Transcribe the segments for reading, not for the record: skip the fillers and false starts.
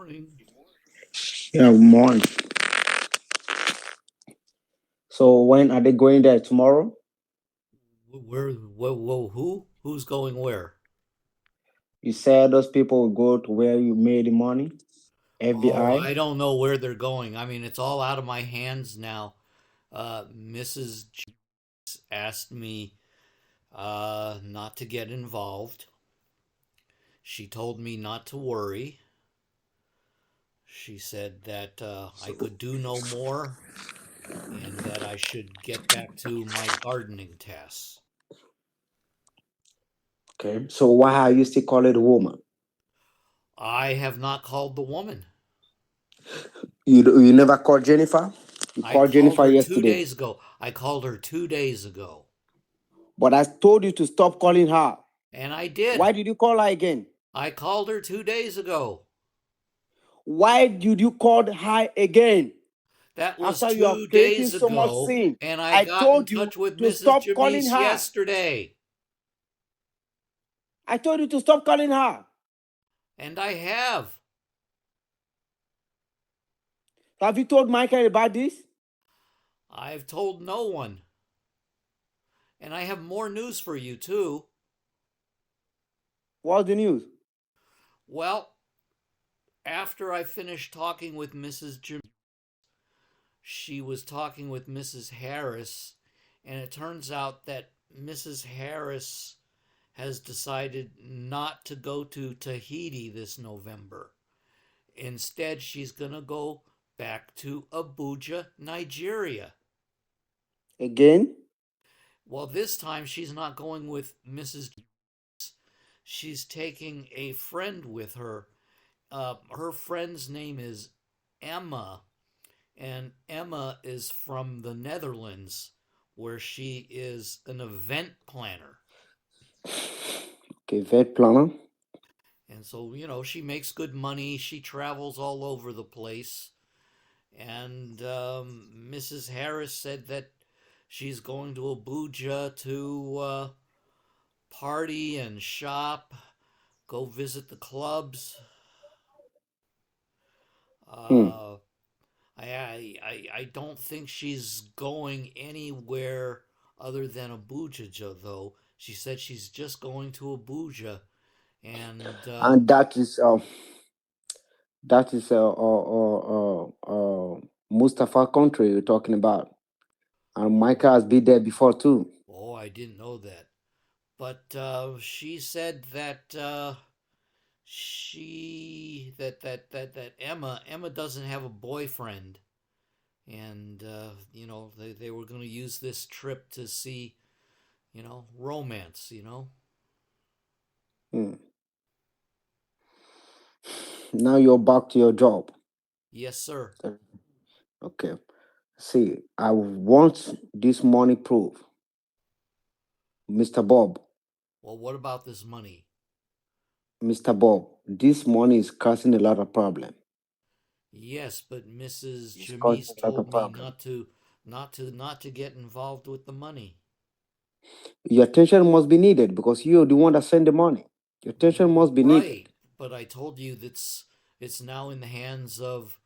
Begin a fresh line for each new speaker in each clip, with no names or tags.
morning.
Yeah, morning. So when are they going there tomorrow?
Where? Whoa! Who's going where?
You said those people will go to where you made the money,
Oh,
FBI.
I don't know where they're going. I mean, it's all out of my hands now. Mrs. asked me not to get involved. She told me not to worry. She said that I
So,
could do no more and that I should get back to my gardening tasks.
okay. So why are you still calling the woman?
I have not called the woman.
You never called Jennifer. You
I
called
called
Jennifer
her two
yesterday,
days ago. I called her 2 days ago.
but I told you to stop calling her.
And I did.
Why did you call her again?
I called her 2 days ago.
Why did you call her again?
That was
After you are
two
creating
days
so much
ago.
sin,
And I
I
got in
told you
touch with
to
Mrs.
stop calling
Jamise
her.
yesterday.
I told you to stop calling her.
And I have.
Have you told Michael about this?
I've told no one. And I have more news for you, too.
What's the news?
Well, after I finished talking with Mrs. Jamise, she was talking with Mrs. Harris. And it turns out that Mrs. Harris has decided not to go to Tahiti this November. Instead, she's going to go back to Abuja, Nigeria.
Again?
Well, this time she's not going with Mrs. She's taking a friend with her. Her friend's name is Emma, and Emma is from the Netherlands, where she is an event planner.
Okay, vet planner.
And so, she makes good money. She travels all over the place. And Mrs. Harris said that she's going to Abuja to party and shop, go visit the clubs.
Hmm.
Uh, I don't think she's going anywhere other than Abuja, though. She said she's just going to Abuja, and
And that is Mustafa country you're talking about. And
oh,
Micah has been there before too.
oh, I didn't know that. But she said that that Emma doesn't have a boyfriend, and they were going to use this trip to see romance.
Hmm. Now you're back to your job.
Yes, sir.
Okay. See, I want this money proof, Mr. Bob.
Well, what about this money?
Mr. Bob, this money is causing a lot of problem.
Yes, but Mrs.
It's causing
Jamise
a lot
told
of
me
problem.
not to get involved with the money.
Your attention must be needed because you're the one that sent the money. Your attention must be needed.
Right, but I told you that's it's now in the hands of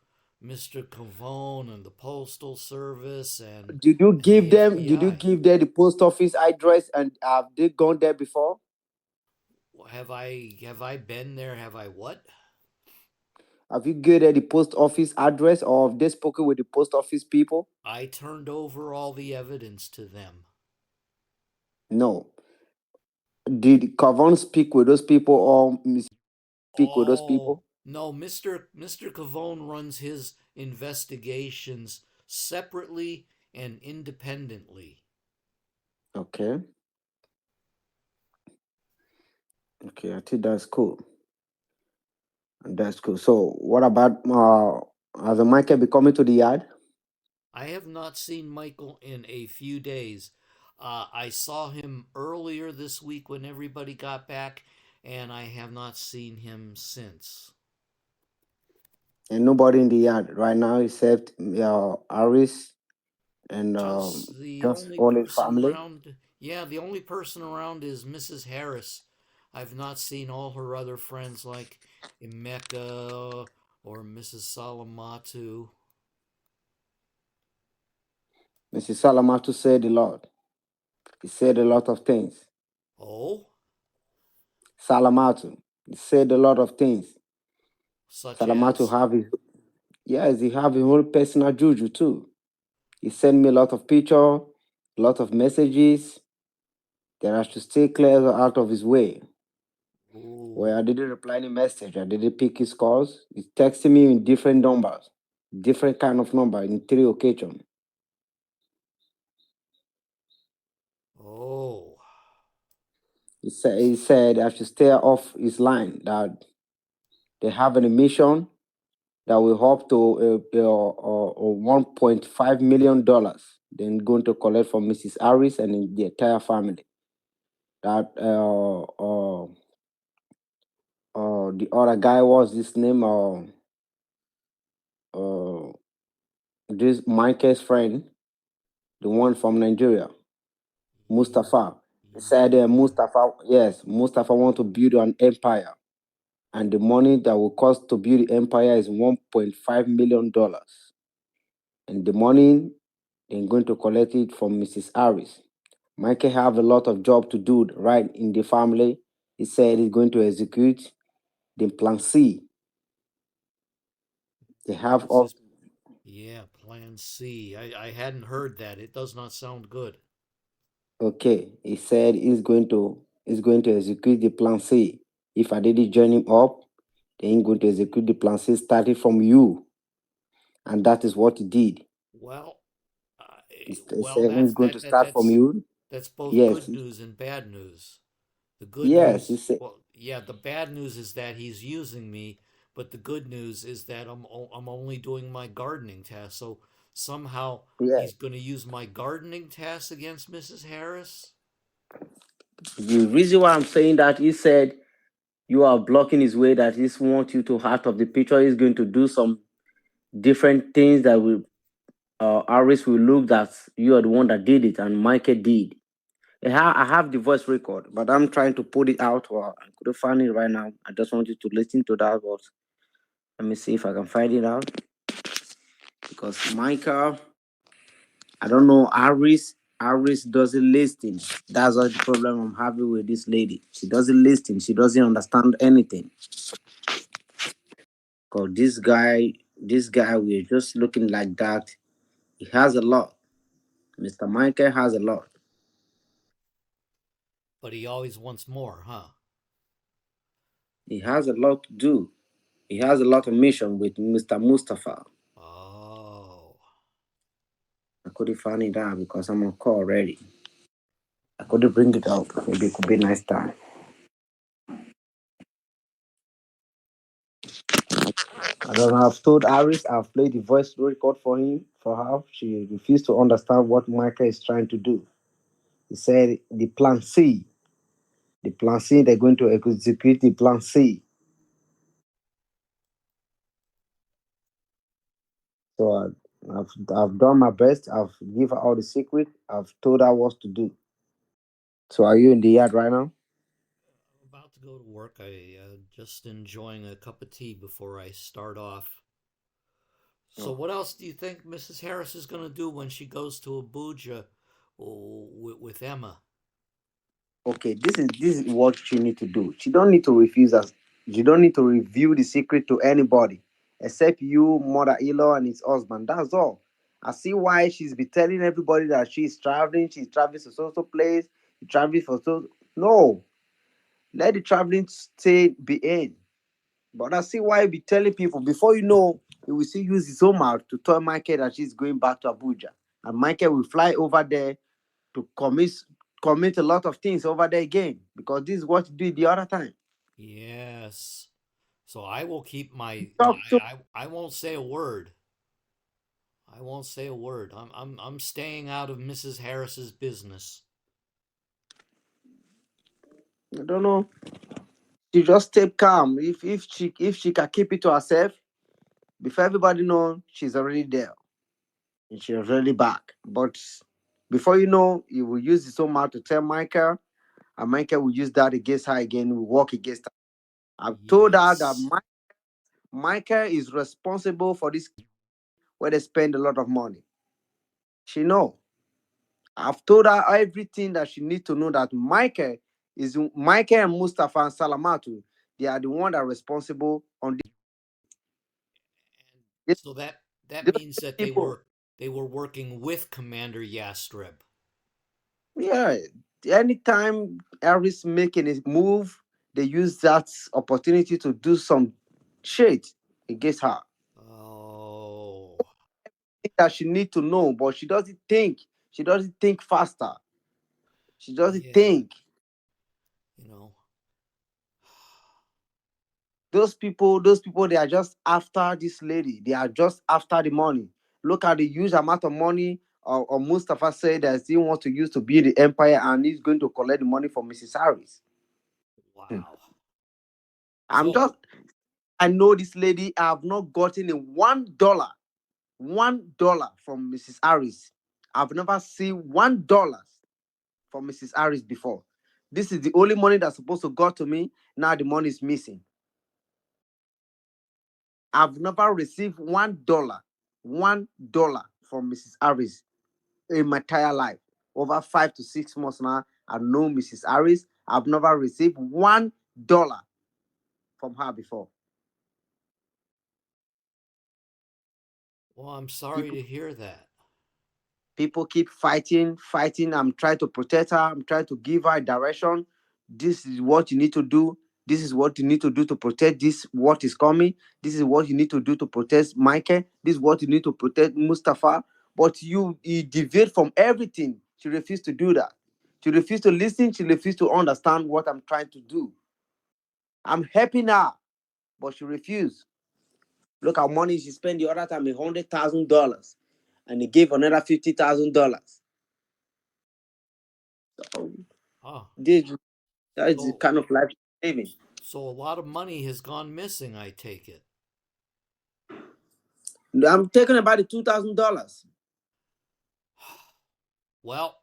Mr. Cavone and the Postal Service and the
Did you
FBI.
give them the post office address and have they gone there before?
Have I been there? Have I what?
Have you given them the post office address or have they spoken with the post office people?
I turned over all the evidence to them.
No. Did Kavan speak with those people or speak with those
Oh,
people?
no, Mr. Cavone runs his investigations separately and independently.
Okay. Okay, I think that's cool. That's cool. So what about has the Michael be coming to the yard?
I have not seen Michael in a few days. I saw him earlier this week when everybody got back, and I have not seen him since.
And nobody in the yard right now except Aris and
Just the
just
only
all his
person
family.
around, yeah, the only person around is Mrs. Harris. I've not seen all her other friends like Emeka, Or Mrs. Salamatu.
Mrs. Salamatu said a lot. He said a lot of things.
Oh?
Salamatu. He said a lot of things.
Such
Salamatu
as?
have his, yes, he have his own personal juju too. He sent me a lot of picture, a lot of messages that I should stay clear out of his way. Where I
Ooh.
didn't reply any message, I didn't pick his calls. He's texting me in different numbers, different kind of number in 3 occasions.
Oh.
He said I should stay off his line, that they have an emission that will up to $1.5 million. Then going to collect from Mrs. Harris and the entire family. That the other guy was this name uh this Mike's friend, the one from Nigeria,
Yeah.
Mustafa. He said
Yeah.
Mustafa, yes, Mustafa want to build an empire, and the money that will cost to build the empire is $1.5 million. And the money they're going to collect it from Mrs. Harris. Michael have a lot of job to do right in the family. He said he's going to execute the plan C. They have
What's
up.
this? Yeah, Plan C. I hadn't heard that. It does not sound good.
Okay, he said he's going to execute the plan C. If I didn't join him up, then he's going to execute the plan C starting from you, and that is what he did.
Well,
He
well,
said he's going to start from you.
that's both
Yes,
good news and bad news. The good
yes. He
news,
said
well, yeah, the bad news is that he's using me, but the good news is that I'm only doing my gardening task. So somehow
yes.
he's going to use my gardening task against Mrs. Harris.
The reason why I'm saying that, he said you are blocking his way. That he wants you to out of the picture. He's going to do some different things that will Harris will look that you are the one that did it and Michael did. I have the voice record, but I'm trying to put it out. Or I couldn't find it right now. I just want you to listen to that. But let me see if I can find it out. Because Michael, I don't know, Harris doesn't listen. That's what the problem I'm having with this lady. She doesn't listen. She doesn't understand anything. Cause this guy, we're just looking like that. He has a lot. Mr. Michael has a lot.
But he always wants more, huh?
He has a lot to do. He has a lot of mission with Mr. Mustafa.
Oh.
I couldn't find it out because I'm on call already. I couldn't bring it out. Maybe it could be nice time. I don't know. I've told Iris I've played the voice record for her. She refused to understand what Michael is trying to do. He said the plan C. The plan C, they're going to execute the plan C. So I've done my best. I've given her all the secret. I've told her what to do. So are you in the yard right now?
I'm about to go to work. I just enjoying a cup of tea before I start off. So,
Oh.
what else do you think Mrs. Harris is going to do when she goes to Abuja with Emma?
Okay, this is what she need to do. She don't need to refuse us. She don't need to reveal the secret to anybody except you, mother-in-law, and his husband. That's all. I see why she's be telling everybody that she's traveling. She's traveling to so place. She's traveling for so. No, let the traveling stay be in. But I see why you be telling people before you know, he will still use his own mouth to tell Michael that she's going back to Abuja, and Michael will fly over there to commit a lot of things over there again because this is what you did the other time.
Yes. So I will keep my.
Talk to
I won't say a word. I won't say a word. I'm staying out of Mrs. Harris's business.
I don't know. She just stay calm. If she can keep it to herself, before everybody know she's already there and she's already back. But before you know, he will use his own mouth to tell Michael, and Michael will use that against her again. Will work against her. I've told her that
Yes.
Michael is responsible for this where they spend a lot of money. She know. I've told her everything that she needs to know that Michael and Mustafa and Salamatu, they are the one that are responsible on this.
So that
Those
means that
people.
they were working with Commander Yastreb.
Yeah, anytime Harris making a move, they use that opportunity to do some shit against her.
Oh,
Think that she need to know, but she doesn't think. She doesn't think faster. She doesn't
yeah,
think.
you know.
Those people, they are just after this lady. They are just after the money. Look at the huge amount of money Mustafa said that he wants to use to build the empire, and he's going to collect the money from Mrs. Harris. Hmm.
Wow.
I'm
So,
just I know this lady. I have not gotten a $1 from Mrs. Harris. I've never seen $1 from Mrs. Harris before. This is the only money that's supposed to go to me. Now the money is missing. I've never received $1 from Mrs. Harris in my entire life. Over 5 to 6 months now, I know Mrs. Harris. I've never received $1 from her before.
well, I'm sorry
People
to hear that.
people keep fighting. I'm trying to protect her. I'm trying to give her a direction. This is what you need to do. This is what you need to do to protect this, what is coming. This is what you need to do to protect Michael. This is what you need to protect Mustafa. But you deviate from everything. She refused to do that. She refused to listen. She refused to understand what I'm trying to do. I'm helping her, but she refused. Look how money she spent the other time, $100,000, and he gave another $50,000. So
Oh,
this that is the
so
kind of life she's living.
so a lot of money has gone missing, I take it.
I'm talking about the $2,000.
Well,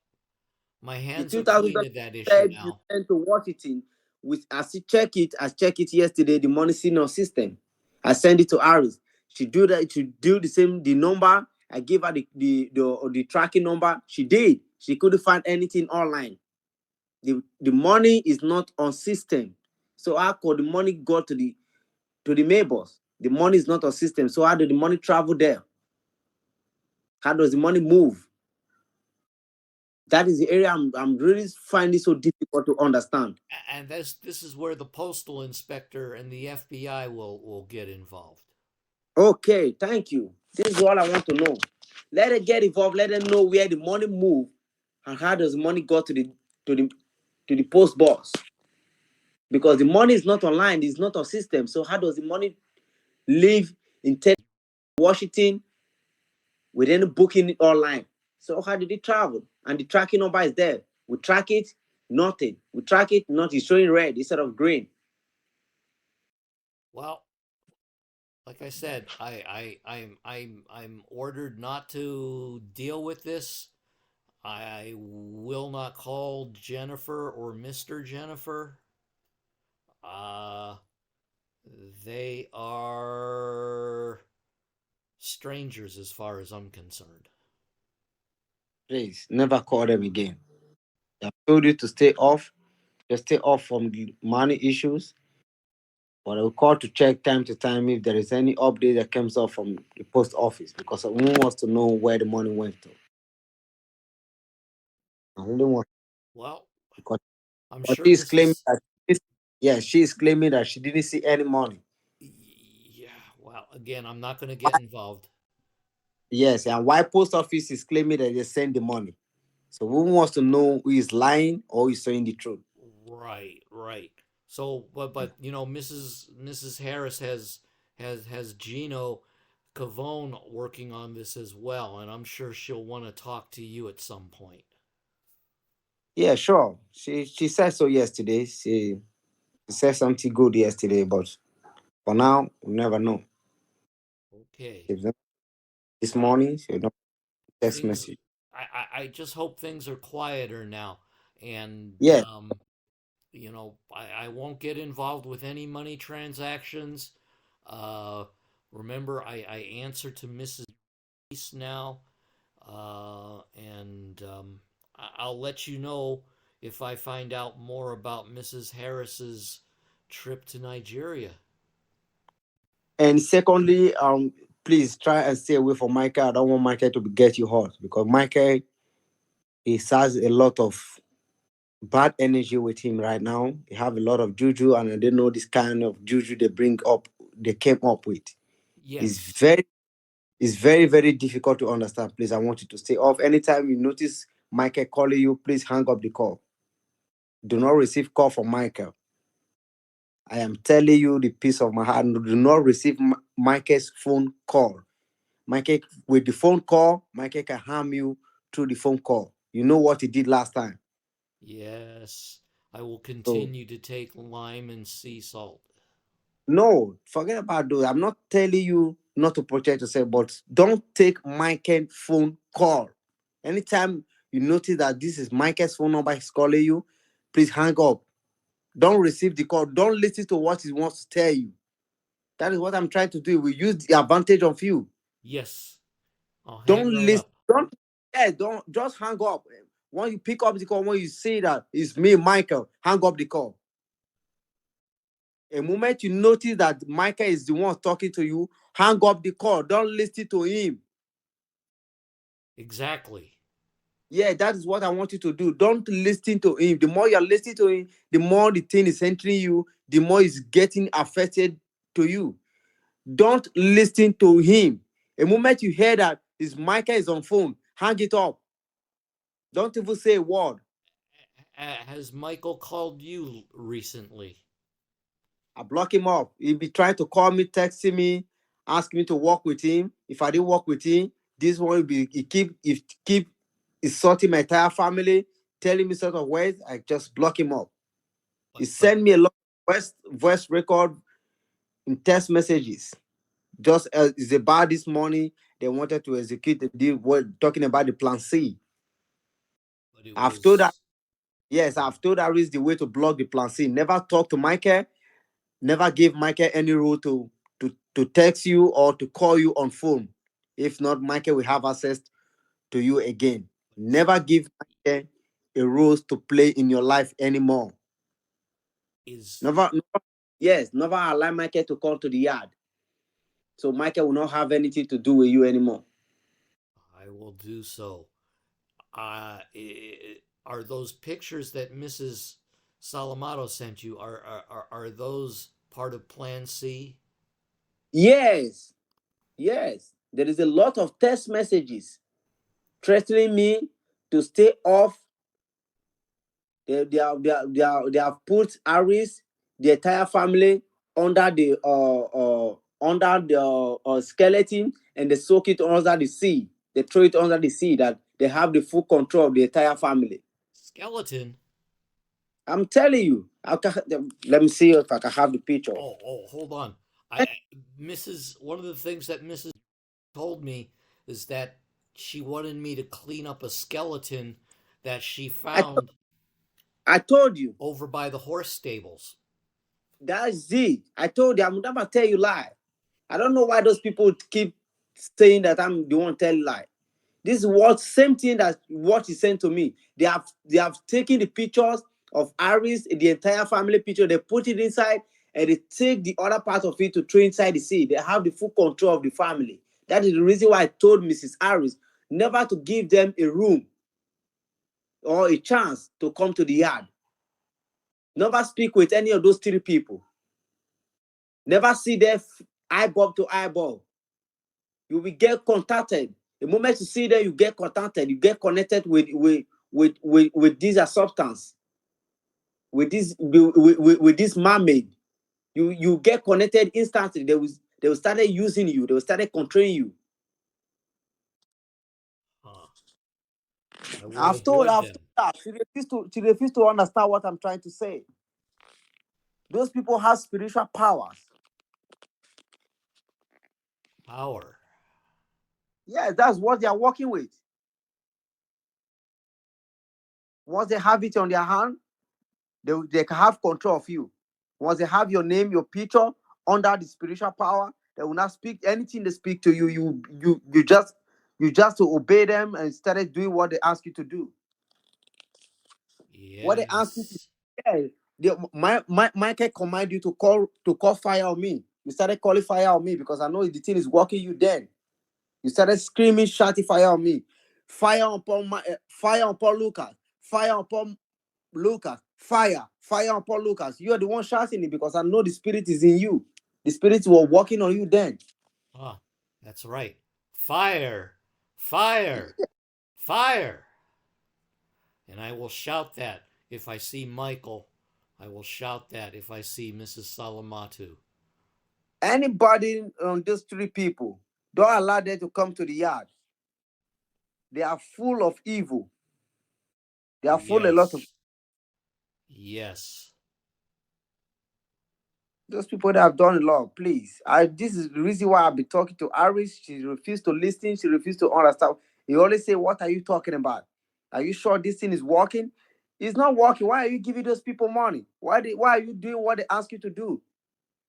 my
The
hands
two
are
thousand
clean
dollars
of that issue
said you
now.
sent to Washington. With I check it yesterday. The money seen on system. I sent it to Aris. She do that. She do the same. The number I gave her the tracking number. She did. She couldn't find anything online. The money is not on system. So how could the money go to the neighbors? The money is not on system. So how did the money travel there? How does the money move? That is the area I'm really finding so difficult to understand.
And this is where the postal inspector and the FBI will get involved.
Okay, thank you. This is all I want to know. Let it get involved. Let them know where the money move and how does the money go to the to the post box. Because the money is not online, it's not on system. So how does the money live in Washington within booking it online? So how did it travel? And the tracking number is there. We track it, nothing. We track it, not it's showing red instead of green.
Well, like I said, I'm ordered not to deal with this. I will not call Jennifer or Mr. Jennifer. Uh, they are strangers as far as I'm concerned.
Please never call them again. I told you to stay off. Just stay off from the money issues. But I will call to check time to time if there is any update that comes up from the post office because I really wants to know where the money went to. I really want
Well,
because
I'm
but
sure
she is
this
claiming
is.
that yeah, she is claiming that she didn't see any money.
Yeah, well, again, I'm not going to get involved.
Yes, and why post office is claiming that they send the money. So who wants to know who is lying or who is saying the truth?
Right, right. So, but Mrs. Harris has Gino Cavone working on this as well, and I'm sure she'll want to talk to you at some point.
Yeah, sure. She said so yesterday. She said something good yesterday, but for now, we never know.
Okay.
She's not- This morning, she not text
Things
message.
I just hope things are quieter now, and
Yeah,
I won't get involved with any money transactions. Uh, remember, I answer to Mrs. Reese now, and I'll let you know if I find out more about Mrs. Harris's trip to Nigeria.
And secondly, please try and stay away from Michael. I don't want Michael to get you hurt because Michael, he has a lot of bad energy with him right now. He have a lot of juju, and I don't know this kind of juju they came up with. It's
Yes,
very, it's very, very difficult to understand. Please, I want you to stay off. Anytime you notice Michael calling you, please hang up the call. Do not receive call from Michael. I am telling you the peace of my heart. Do not receive Michael's phone call. Michael, with the phone call, Michael can harm you through the phone call. You know what he did last time.
yes. I will
So
continue to take lime and sea salt.
no, forget about those. I'm not telling you not to protect yourself, but don't take Michael's phone call. Anytime you notice that this is Michael's phone number, he's calling you, please hang up. Don't receive the call. Don't listen to what he wants to tell you. That is what I'm trying to do. We use the advantage of you.
Yes, I'll hang
Don't
right
listen.
up.
Don't just hang up. When you pick up the call, when you say that it's me, Michael, hang up the call. A moment you notice that Michael is the one talking to you, hang up the call. Don't listen to him.
Exactly.
Yeah, that is what I want you to do. Don't listen to him. The more you're listening to him, the more the thing is entering you, the more it's getting affected to you. Don't listen to him. A moment you hear that his Michael is on phone, hang it up. Don't even say a word.
Has Michael called you recently?
I block him up. He'll be trying to call me, texting me, ask me to work with him. If I didn't work with him, this one will be he keep insulting my entire family, telling me sort of words. I just block him up. He
But
sent me a lot of voice record in text messages. Just it's about this morning they wanted to execute the deal. We're talking about the plan C.
it
I've told her
was
yes, I've told her is the way to block the plan C. Never talk to Michael. Never give Michael any rule to text you or to call you on phone. If not, Michael will have access to you again. Never give Michael a role to play in your life anymore.
is
Never, yes, never allow Michael to come to the yard. So Michael will not have anything to do with you anymore.
I will do so. Are those pictures that Mrs. Salamato sent you are those part of Plan C?
Yes, yes. There is a lot of text messages threatening me to stay off. They have put Aris, the entire family, under the skeleton, and they soak it under the sea. They throw it under the sea. That they have the full control of the entire family.
Skeleton.
I'm telling you. Let me see if I can have the picture.
Hold on. I Mrs. One of the things that Mrs. told me is that she wanted me to clean up a skeleton that she
I
found
I told you.
over by the horse stables.
That's it. I told you. I'm never tell you lie. I don't know why those people keep saying that I'm the one telling lie. This is what same thing that what he sent to me. They have taken the pictures of Aris, the entire family picture. They put it inside, and they take the other part of it to throw inside the sea. They have the full control of the family. That is the reason why I told Mrs. Aris never to give them a room or a chance to come to the yard. Never speak with any of those three people. Never see them eyeball to eyeball. You will get contacted. The moment you see them, you get contacted. You get connected with this substance, with this mermaid. You get connected instantly. They will start using you. They will start controlling you.
Huh. I will avoid
I've told
them.
her. She refused to understand what I'm trying to say. Those people have spiritual powers.
Power.
Yeah, that's what they are working with. Once they have it on their hand, they can have control of you. Once they have your name, your picture under the spiritual power. They will not speak anything they speak to you. You just to obey them and started doing what they ask you to do. What they ask you to
Yes.
do. Yeah, Michael command you to call fire on me. You started calling fire on me because I know the thing is working you then. You started screaming, shouting fire on me. Fire upon Lucas. Fire upon Lucas. Fire upon Lucas. You are the one shouting it because I know the spirit is in you. The spirits were working on you then.
Ah, that's right. Fire! Fire! Fire! And I will shout that if I see Michael. I will shout that if I see Mrs. Salamatu.
Anybody on these three people, don't allow them to come to the yard. They are full of evil. They are full a lot of
Yes. Yes.
those people that have done a lot. Please, this is the reason why I've been talking to Iris. She refused to listen. She refused to understand. He always say, "What are you talking about? Are you sure this thing is working? It's not working. Why are you giving those people money? Why are you doing what they ask you to do?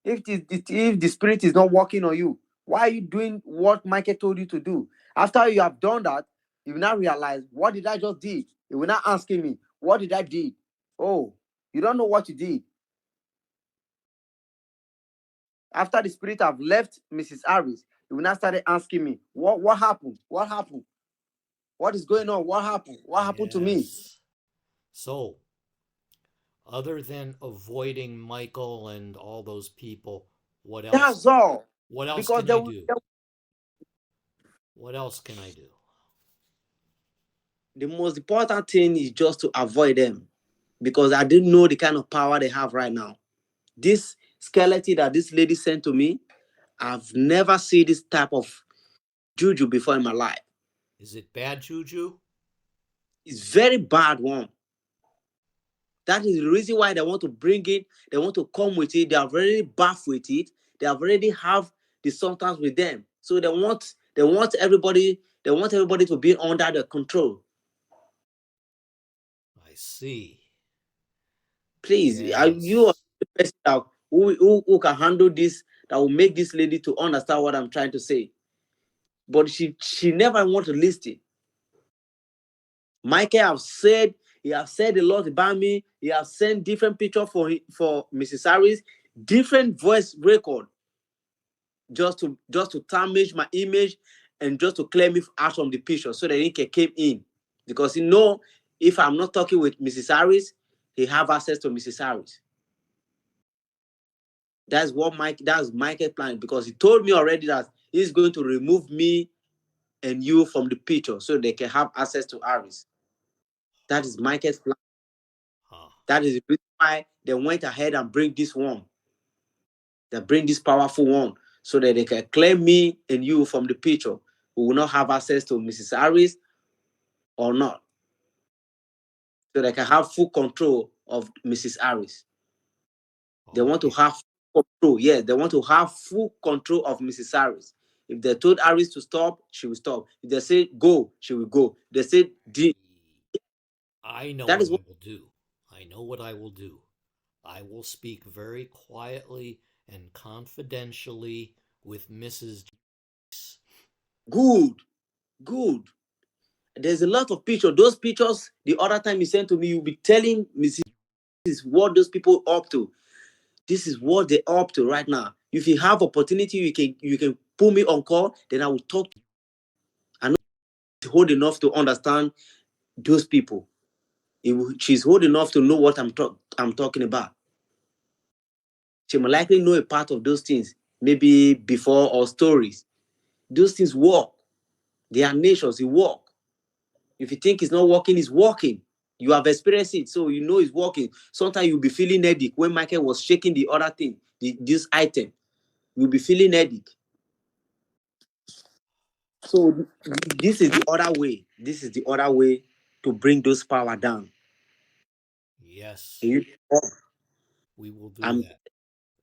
If the spirit is not working on you, why are you doing what Michael told you to do? After you have done that, you will not realize, what did I just did? You will not asking me, what did I did? Oh, you don't know what you did. After the spirit have left Mrs. Harris, you will not start asking me, what happened? What happened? What is going on? What happened? What happened to me?
Yes. So, other than avoiding Michael and all those people, what else?
That's all.
What else
Because
can I do? What else can I do?
the most important thing is just to avoid them. Because I didn't know the kind of power they have right now. This skeleton that this lady sent to me, I've never seen this type of juju before in my life.
Is it bad juju?
It's very bad one. That is the reason why they want to bring it. They want to come with it. They have already bath with it. They have already have the sultans with them. So they want everybody to be under the control.
I see.
Please, you are
Yes.
the person who can handle this, that will make this lady to understand what I'm trying to say. But she never want to listen. Michael he have said a lot about me. He has sent different picture for Mrs. Harris, different voice record, just to damage my image and just to clear me out from the picture so that he can came in. Because if I'm not talking with Mrs. Harris, he have access to Mrs. Harris. That's Michael's plan, because he told me already that he's going to remove me and you from the picture so they can have access to Harris. That is Michael's plan.
Huh.
That is the reason why they went ahead and bring this one. They bring this powerful one so that they can claim me and you from the picture. We will not have access to Mrs. Harris or not. So they can have full control of Mrs. Harris. They want to
Okay.
have full control. Yes, they want to have full control of Mrs. Harris. If they told Harris to stop, she will stop. If they say go, she will go. They say
I know
that
what
is
I
what
will do. I know what I will do. I will speak very quietly and confidentially with Mrs.
good, good. There's a lot of pictures. Those pictures, the other time you sent to me, you'll be telling me this is what those people up to. This is what they're up to right now. If you have opportunity, you can put me on call, then I will talk. I know she's old enough to understand those people. She's old enough to know what I'm talking about. She will likely know a part of those things, maybe before or stories. Those things work. They are nations, it work. If you think it's not working, it's working. You have experienced it, so you know it's working. Sometimes you'll be feeling headache when Michael was shaking the other thing, this item. You'll be feeling headache. So this is the other way. This is the other way to bring those power down.
Yes,
You,
we will do
I'm
that.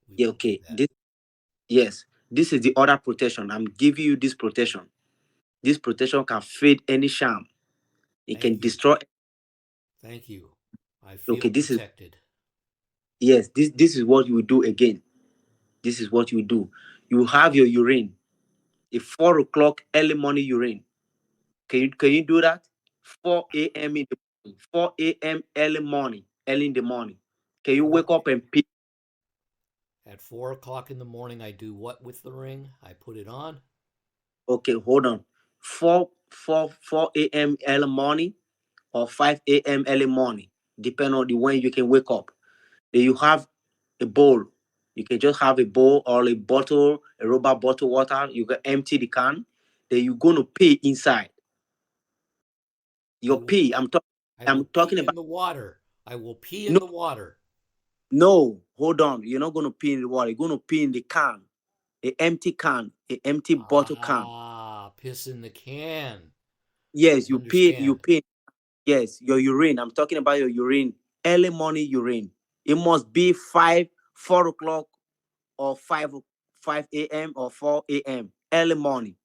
We
yeah,
will do
okay.
that.
Yes, this is the other protection. I'm giving you this protection. This protection can fade any charm. It
Thank
can
you.
destroy.
Thank you. I feel
Okay, this is
protected.
yes. This is what you will do again. This is what you do. You have your urine, a 4 o'clock early morning urine. Can you do that? 4 a.m. in the morning. 4 a.m. early morning. Early in the morning. Can you wake
Four
up and pee?
at 4 o'clock in the morning. I do what with the ring? I put it on.
Okay, hold on. 4 a.m. early morning or 5 a.m. early morning, depending on the when you can wake up. Then you have a bowl. You can just have a bowl or a bottle, a rubber bottle water. You can empty the can. Then you're gonna pee inside.
I
Your
will
pee. I'm talking.
I will
I'm talking
pee in
about.
the water. I will pee in
No,
the water.
no. Hold on. You're not gonna pee in the water. You're gonna pee in the can, a empty can, a empty bottle can.
Ah, piss in the can.
Yes,
I
you pee. You
understand.
pee. Yes, your urine. I'm talking about your urine. Early morning urine. It must be 4 o'clock or 5 a.m. or 4 a.m. early morning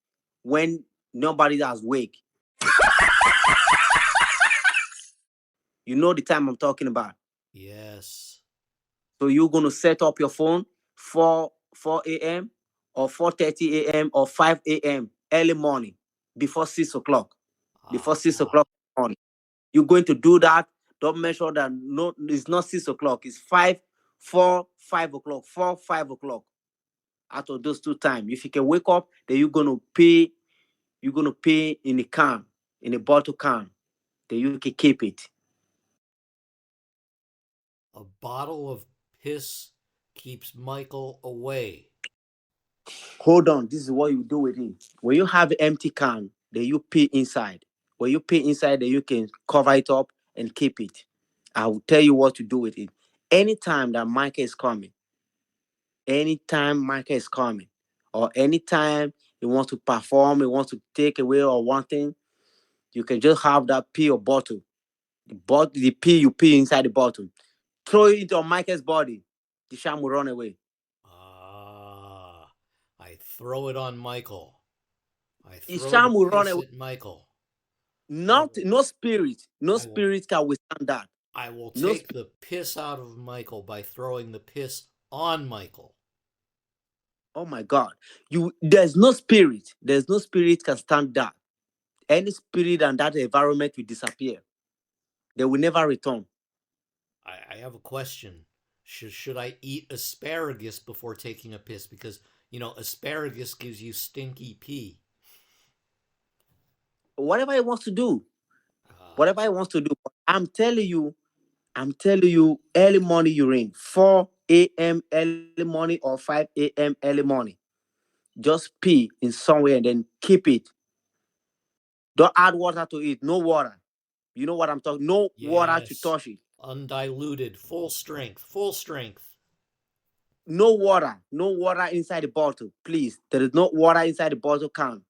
when nobody is awake. You know the time I'm talking about.
Yes.
So you're gonna set up your phone 4 a.m. or 4:30 a.m. or 5 a.m. early morning before 6 o'clock. Before six
Aha.
o'clock morning. You're going to do that. Don't make sure that no, it's not 6 o'clock. It's 5 o'clock, 5 o'clock. Out of those two times, if you can wake up, then you're gonna pay. You're gonna pay in a can, in a bottle can. Then you can keep it.
A bottle of piss keeps Michael away.
Hold on. This is what you do with it. When you have an empty can, then you pay inside. When you pay inside, then you can cover it up and keep it. I will tell you what to do with it. Anytime that Micah is coming, anytime Micah is coming, or anytime he wants to perform, he wants to take away or one thing, you can just have that pee or bottle. The pee you pee inside the bottle. Throw it into Micah's body. The sham will run away.
Ah, I throw it on Michael. I
The
throw the
sham will run
piss
away.
at Michael. I
Not
will
no spirit. No
I will
spirit can withstand that.
I will
No
take
spirit.
the piss out of Michael by throwing the piss on Michael.
Oh my God. There's no spirit. There's no spirit can stand that. Any spirit and that environment will disappear. They will never return.
I have a question. Should I eat asparagus before taking a piss? Because, asparagus gives you stinky pee.
Whatever he wants to do.
Uh,
Whatever he wants to do. I'm telling you, early morning urine, 4 a.m. early morning or 5 a.m. early morning. Just pee in somewhere and then keep it. Don't add water to it. No water. You know what I'm talking. No water to
yes.
touch it.
Undiluted, full strength, full strength.
No water. No water inside the bottle. Please. There is no water inside the bottle can.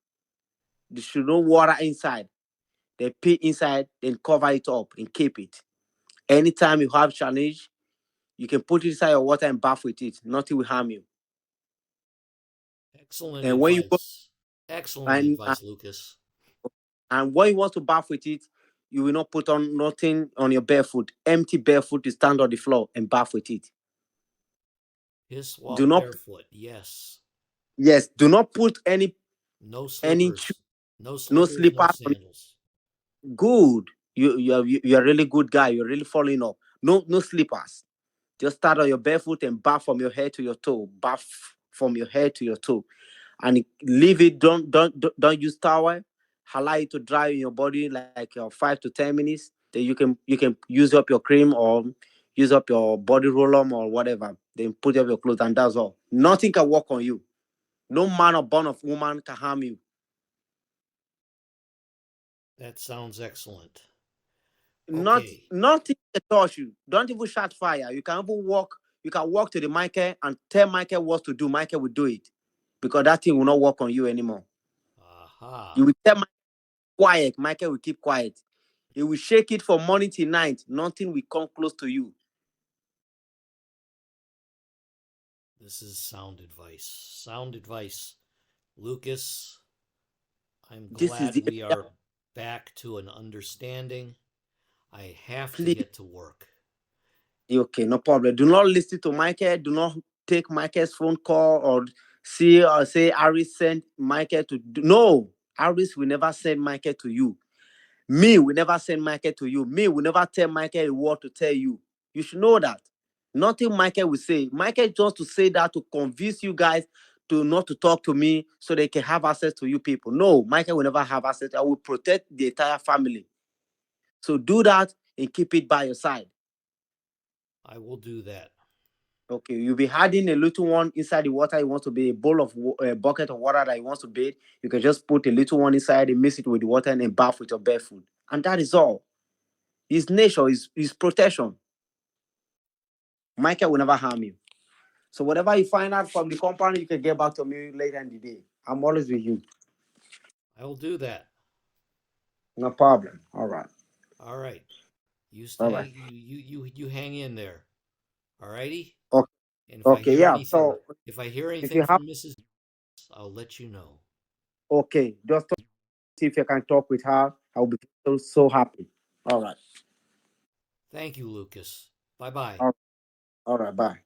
There should no water inside. Then pee inside, then cover it up and keep it. Anytime you have challenge, you can put it inside your water and bath with it. Nothing will harm you.
Excellent
And when you go
advice. Excellent
and
advice, Lucas.
and when you want to bath with it, you will not put on nothing on your barefoot. Empty barefoot, you stand on the floor and bath with it.
Piss while
Do not
barefoot. Yes.
Yes, do not put
No
any
slippers. No
no
slippers, no
slippers on it.
sandals.
Good. You're a really good guy. You're really following up. No slippers. Just start on your barefoot and bath from your head to your toe. Bath from your head to your toe, and leave it. Don't use towel. Allow it to dry in your body like 5 to 10 minutes. Then you can use up your cream or use up your body roll on or whatever. Then put up your clothes and that's all. Nothing can work on you. No man or born of woman can harm you.
That sounds excellent. Okay.
Nothing can touch you. Don't even shout fire. You can even walk. You can walk to the Michael and tell Michael what to do. Michael will do it because that thing will not work on you anymore. You
Aha.
will tell Michael quiet. Michael will keep quiet. He will shake it from morning till night. Nothing will come close to you.
This is sound advice. Sound advice. Lucas, I'm
This is
glad
the
we are back to an understanding. I have to
please.
get to work.
Okay, no problem. Do not listen to Michael. Do not take Michael's phone call or see or say Aris sent Michael to no, Aris will never send Michael to you. Me will never send Michael to you. Me will never tell Michael a word to tell you. You should know that. Nothing Michael will say. Michael just to say that to convince you guys to not to talk to me so they can have access to you people. No, Michael will never have access. I will protect the entire family. So do that and keep it by your side.
I will do that.
Okay, you'll be hiding a little one inside the water. You want to be a bowl of a bucket of water that you want to bathe. You can just put a little one inside and mix it with the water and then bath with your bare food. And that is all. His nature is protection. Michael will never harm you. So whatever you find out from the company, you can get back to me later in the day. I'm always with you.
I will do that.
No problem. All right.
All right. You
All
stay.
right.
You hang in there. All righty.
Okay.
And
Okay. Yeah. So
if I hear
if you
anything
have
from Mrs., I'll let you know.
okay, just see if you can talk with her. I'll be so happy. All right.
Thank you, Lucas. Bye bye.
All right. All right. Bye.